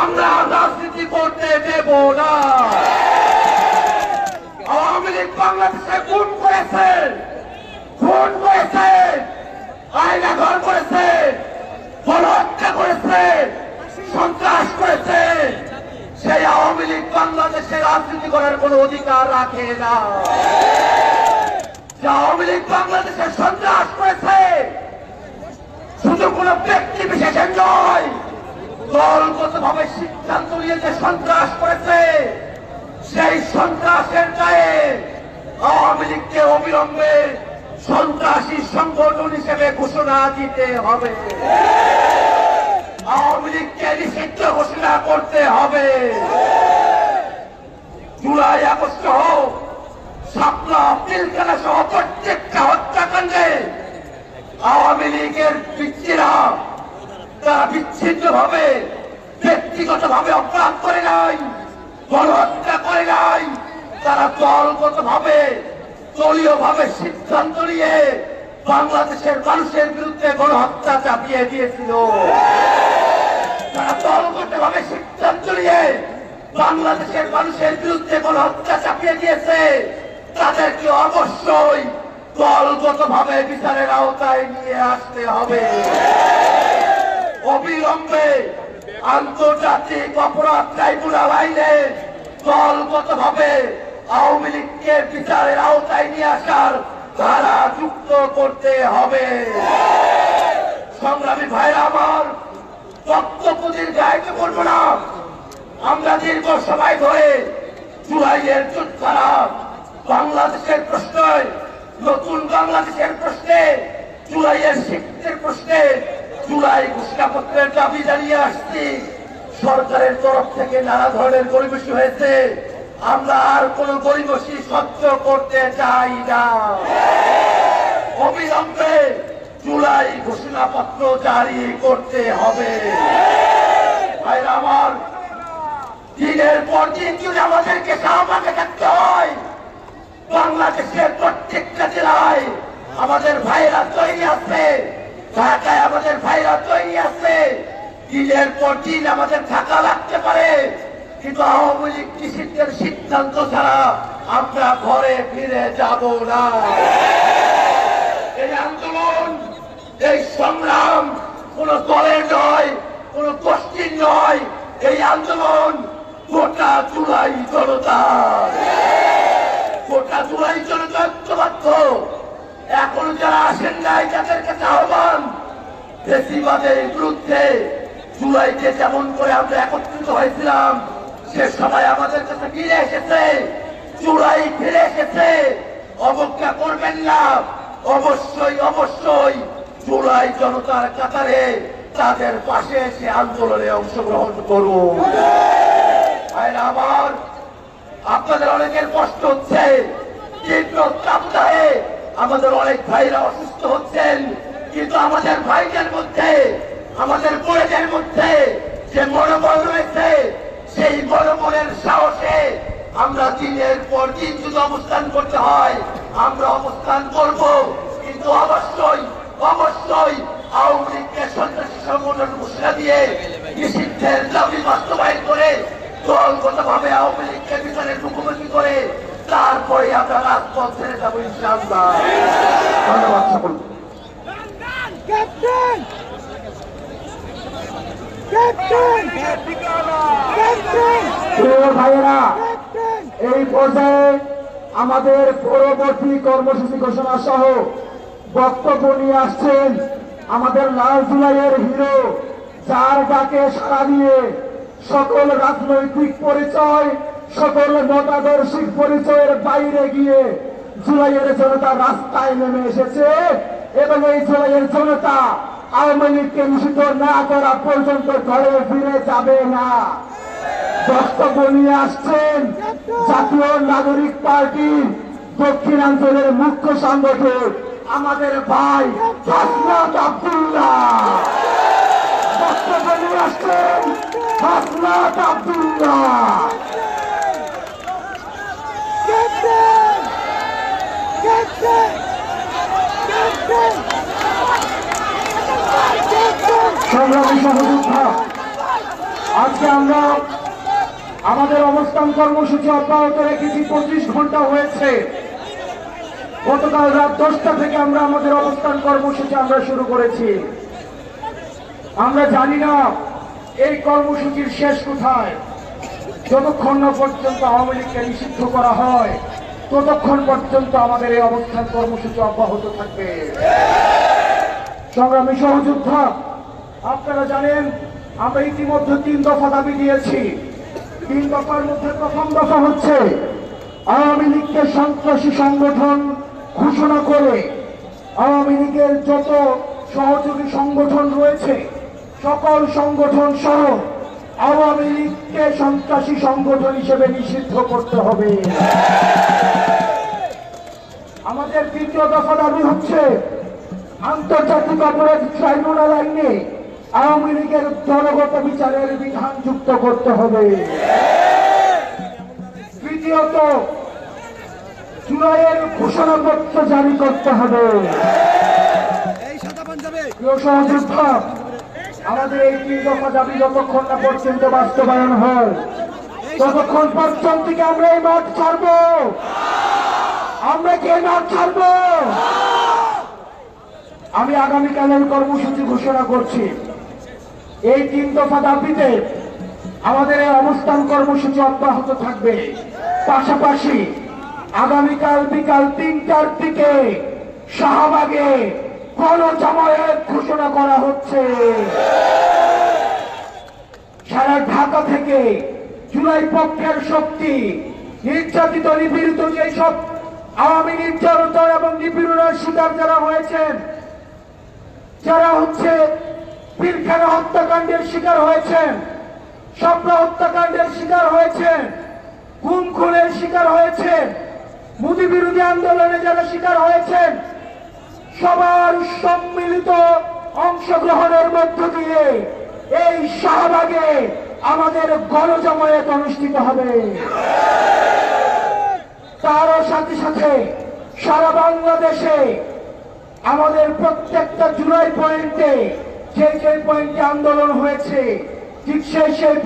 আমরা রাজনীতি করতে দেব না। আওয়ামী লীগ বাংলাদেশে খুন করেছে, আয়না ঘর করেছে, গণহত্যা করেছে, সন্ত্রাস করেছে। সেই আওয়ামী লীগ বাংলাদেশে রাজনীতি করার কোন অধিকার রাখে না। যে আওয়ামী লীগ বাংলাদেশে সন্ত্রাস করেছে, শুধু কোন ব্যক্তি বিশেষের নয়, দলগতভাবে সিদ্ধান্ত নিয়ে যে সন্ত্রাস করেছে, সেই সন্ত্রাসের দায়ে আওয়ামী লীগকে অবিলম্বে সন্ত্রাসী সংগঠন হিসেবে ঘোষণা দিতে হবে। আওয়ামী লীগকে নিষিদ্ধ ঘোষণা করতে হবে। জুলাই আগস্ট হোক, শাপলা পিলখানা সহ প্রত্যেকটা হত্যাকাণ্ডে আওয়ামী লীগের ব্যক্তিরা তারা বিচ্ছিন্ন ভাবে ব্যক্তিগত ভাবে অপরাধ করে নাই, গণহত্যা করে নাই, তারা দলগত ভাবে দলীয় ভাবে সিদ্ধান্ত নিয়ে বাংলাদেশের মানুষের বিরুদ্ধে গণহত্যা চাপিয়ে দিয়েছিল। তারা দলগত ভাবে সিদ্ধান্ত নিয়ে বাংলাদেশের মানুষের বিরুদ্ধে গণহত্যা চাপিয়ে দিয়েছে। তাদেরকে অবশ্যই দলগত ভাবে বিচারের আওতায় নিয়ে আসতে হবে। অবিলম্বে আন্তর্জাতিক অপরাধ ট্রাইব্যুনাল আইনে দলগত ভাবে আওয়ামী লীগকে বিচারের আওতায় নিয়ে আসার ধারা যুক্ত করতে হবে। সংগ্রামী ভাইরা আমার, বক্তব্য দীর্ঘায়িত করব না। আমরা দীর্ঘ সময় ধরে জুলাইয়ের যোদ্ধারা বাংলাদেশের প্রশ্নে, নতুন বাংলাদেশের প্রশ্নে, জুলাইয়ের শিক্ষিতের প্রশ্নে জুলাই ঘোষণাপত্রের দাবি জানিয়ে আসছি। সরকারের তরফ থেকে নানা ধরনের গরিবসী হয়েছে, আমরা আর কোন গরিবসী সহ্য করতে চাই না। অবিলম্বে জুলাই ঘোষণাপত্র জারি করতে হবে। ভাইরা আমার, দিনের পর দিন যদি আমাদেরকে শাহবাগে থাকতে হয়, বাংলাদেশের প্রত্যেকটা জেলায় আমাদের ভাইরা তৈরি আছে, ঢাকায় আমাদের ভাইরা তৈরি আছে। দিনের পর দিন আমাদের থাকা লাগতে পারে, কিন্তু আওয়ামী লীগ নিষিদ্ধের সিদ্ধান্ত ছাড়া আমরা ঘরে ফিরে যাব না। এই আন্দোলন, এই সংগ্রাম কোন দলের নয়, কোন গোষ্ঠীর নয়। এই আন্দোলন গোটা জুলাই জনতা, গোটা জুলাই জনতা ঐক্যবদ্ধ। এখন যারা আসেন নাই তাদের কাছে আহ্বান, ফ্যাসিবাদের বিরুদ্ধে জুলাইতে যেমন করে আমরা একত্রিত হয়েছিলাম, সে সময় আমাদের কাছে ফিরে এসেছে, জুলাই ফিরে এসেছে। অবজ্ঞা করবেন না। অবশ্যই অবশ্যই জুলাই জনতার কাতারে তাদের পাশে এসে আন্দোলনে অংশগ্রহণ করুন। ভাইরা আমার, আপনাদের অনেকের কষ্ট হচ্ছে, তীব্র তাপদাহে আমাদের অনেক ভাইরা অসুস্থ হচ্ছেন, কিন্তু আমাদের ভাইদের মধ্যে, আমাদের বোনেদের মধ্যে যে মনোবল রয়েছে, সেই মনোবলের সাহসে আমরা দিনের পর দিন যদি অবস্থান করতে হয় আমরা অবস্থান করব। কিন্তু অবশ্যই অবশ্যই আওয়ামী লীগকে সন্ত্রাসী সংগঠন ঘোষণা দিয়ে নিষিদ্ধের দাবি বাস্তবায়ন করে দলগত ভাবে আওয়ামী লীগকে বিচারের মুখোমুখি করে তারপরে আমরা রাজপথ ছেড়ে যাবো ইনশাআল্লাহ। ধন্যবাদ সকলকে। ভাইয়েরা, এই পর্যায়ে আমাদের পরবর্তী কর্মসূচি ঘোষণা সহ বক্তব্য নিয়ে আসছেন আমাদের লাল জুলাইয়ের হিরো, যার ডাকে সাড়া দিয়ে সকল রাজনৈতিক পরিচয়, সকল মতাদর্শিক পরিচয়ের বাইরে গিয়ে জুলাইয়ের জনতা রাস্তায় নেমে এসেছে এবং এই জুলাইয়ের জনতা আওয়ামী লীগকে নিষিদ্ধ না করা পর্যন্ত ঘরে ফিরে যাবে না। বক্তব্য নিয়ে আসছেন জাতীয় নাগরিক পার্টির দক্ষিণাঞ্চলের মুখ্য সংগঠক আমাদের ভাই হাসনাত আব্দুল্লাহ। বক্তব্য নিয়ে আসছেন হাসনাত আব্দুল্লাহ। সংগ্রামী সহযোদ্ধা আজকে আমরা আমাদের অবস্থান কর্মসূচি অব্যাহত রেখেছি। 25 ঘন্টা হয়েছে। গতকাল রাত 10টা থেকে আমরা আমাদের অবস্থান কর্মসূচি আমরা শুরু করেছি। আমরা জানি না এই কর্মসূচির শেষ কোথায়। যতক্ষণ না পর্যন্ত আওয়ামী লীগকে নিষিদ্ধ করা হয় ততক্ষণ পর্যন্ত আমাদের এই অবস্থান কর্মসূচি অব্যাহত থাকবে। সংগ্রামী সহযোদ্ধা, আপনারা জানেন আমরা ইতিমধ্যে 3 দফা দাবি দিয়েছি। 3 দফার মধ্যে প্রথম দফা হচ্ছে আওয়ামী লীগকে সন্ত্রাসী সংগঠন ঘোষণা করে আওয়ামী লীগের যত সহযোগী সংগঠন রয়েছে সকল সংগঠন সহ আওয়ামী লীগকে সন্ত্রাসী সংগঠন হিসেবে নিষিদ্ধ করতে হবে। আমাদের দ্বিতীয় দফা দাবি হচ্ছে আন্তর্জাতিক অপরাধ ট্রাইব্যুনাল আইনে আওয়ামী লীগের দলগত বিচারের বিধান যুক্ত করতে হবে। তৃতীয়ত জুলাইয়ের ঘোষণাপত্র জারি করতে হবে। প্রিয় সহযোদ্ধা, আমাদের এই 3 দফা দাবি যতক্ষণ না পর্যন্ত বাস্তবায়ন হয় ততক্ষণ পর্যন্ত কি আমরা এই মাঠ ছাড়ব? আমরা কি এই মাঠ ছাড়ব? আমি আগামীকালের কর্মসূচি ঘোষণা করছি। এই 3 দফা দাবিতে আমাদের এই অবস্থান কর্মসূচি অব্যাহত থাকবে। পাশাপাশি আগামীকাল বিকাল 3টার দিকে শাহবাগে গণজামায়াত ঘোষণা করা হচ্ছে। সারা ঢাকা থেকে জুলাই পক্ষের শক্তি নির্যাতিত নিপীড়িত যেসব আওয়ামী নির্যাতিত এবং নিপীড়নের শিকার যারা হয়েছেন, যারা পিলখানা হত্যাকাণ্ডের শিকার হয়েছেন, শাপলা হত্যাকাণ্ডের শিকার হয়েছেন, গুম খুনের শিকার হয়েছেন, মোদী বিরোধী আন্দোলনে যারা শিকার হয়েছেন, সবার সম্মিলিত অংশগ্রহণের মধ্য দিয়ে এই শাহবাগে আমাদের গণজামায়াত অনুষ্ঠিত হবে। তারও সাথে সাথে সারা বাংলাদেশে আমাদের প্রত্যেকটা জুলাই পয়েন্টে যে পয়েন্টে আন্দোলন হয়েছে ঠিক সেই